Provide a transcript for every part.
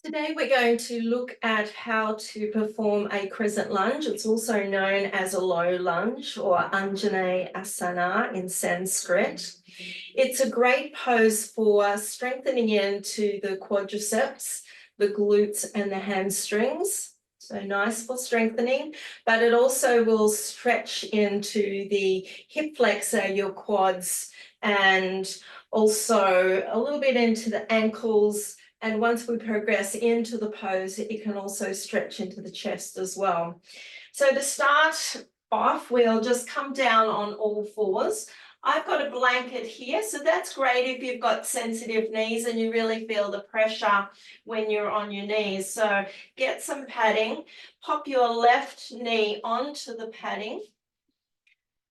Today we're going to look at how to perform a crescent lunge. It's also known as a low lunge or Anjaneyasana in Sanskrit. It's a great pose for strengthening into the quadriceps, the glutes and the hamstrings. So nice for strengthening, but it also will stretch into the hip flexor, your quads, and also a little bit into the ankles. And once we progress into the pose, it can also stretch into the chest as well. So to start off, we'll just come down on all fours. I've got a blanket here, so that's great if you've got sensitive knees and you really feel the pressure when you're on your knees. So get some padding, pop your left knee onto the padding.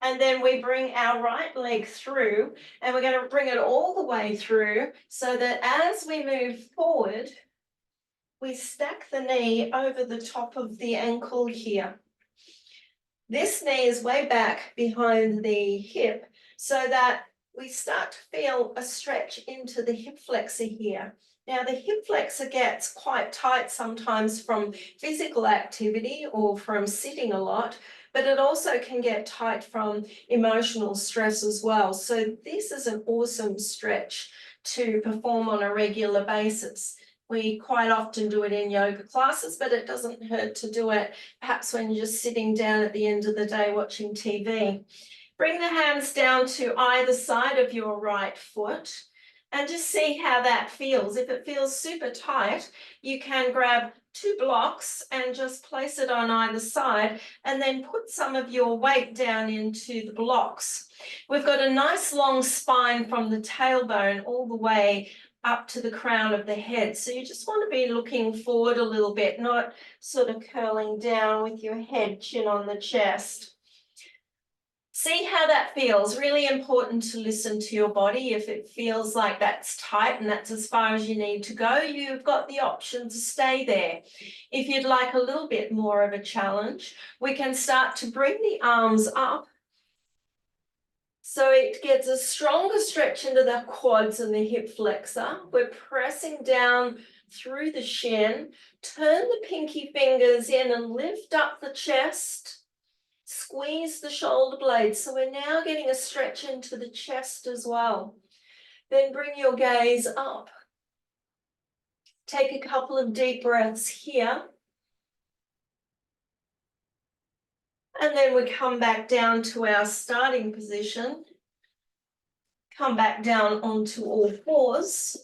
And then we bring our right leg through and we're going to bring it all the way through so that as we move forward, we stack the knee over the top of the ankle here. This knee is way back behind the hip so that we start to feel a stretch into the hip flexor here. Now the hip flexor gets quite tight sometimes from physical activity or from sitting a lot, but it also can get tight from emotional stress as well. So this is an awesome stretch to perform on a regular basis. We quite often do it in yoga classes, but it doesn't hurt to do it perhaps when you're just sitting down at the end of the day watching TV. Bring the hands down to either side of your right foot and just see how that feels. If it feels super tight, you can grab 2 blocks and just place it on either side and then put some of your weight down into the blocks. We've got a nice long spine from the tailbone all the way up to the crown of the head. So you just want to be looking forward a little bit, not sort of curling down with your head, chin on the chest. See how that feels. Really important to listen to your body. If it feels like that's tight and that's as far as you need to go, you've got the option to stay there. If you'd like a little bit more of a challenge, we can start to bring the arms up so it gets a stronger stretch into the quads and the hip flexor. We're pressing down through the shin. Turn the pinky fingers in and lift up the chest. Squeeze the shoulder blades. So we're now getting a stretch into the chest as well. Then bring your gaze up. Take a couple of deep breaths here. And then we come back down to our starting position. Come back down onto all fours.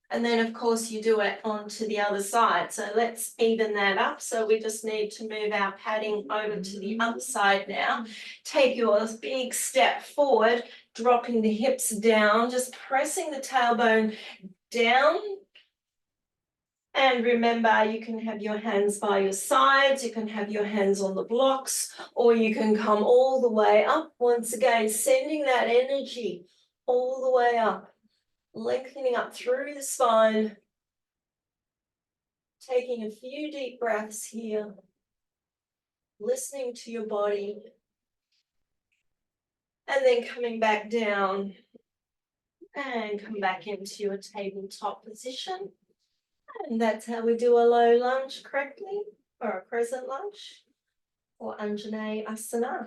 And then, of course, you do it onto the other side. So let's even that up. So we just need to move our padding over to the other side now. Take your big step forward, dropping the hips down, just pressing the tailbone down. And remember, you can have your hands by your sides, you can have your hands on the blocks, or you can come all the way up. Once again, sending that energy all the way up. Lengthening up through the spine, taking a few deep breaths here, listening to your body, and then coming back down and come back into your tabletop position. And that's how we do a low lunge correctly, or a crescent lunge, or Anjaneyasana.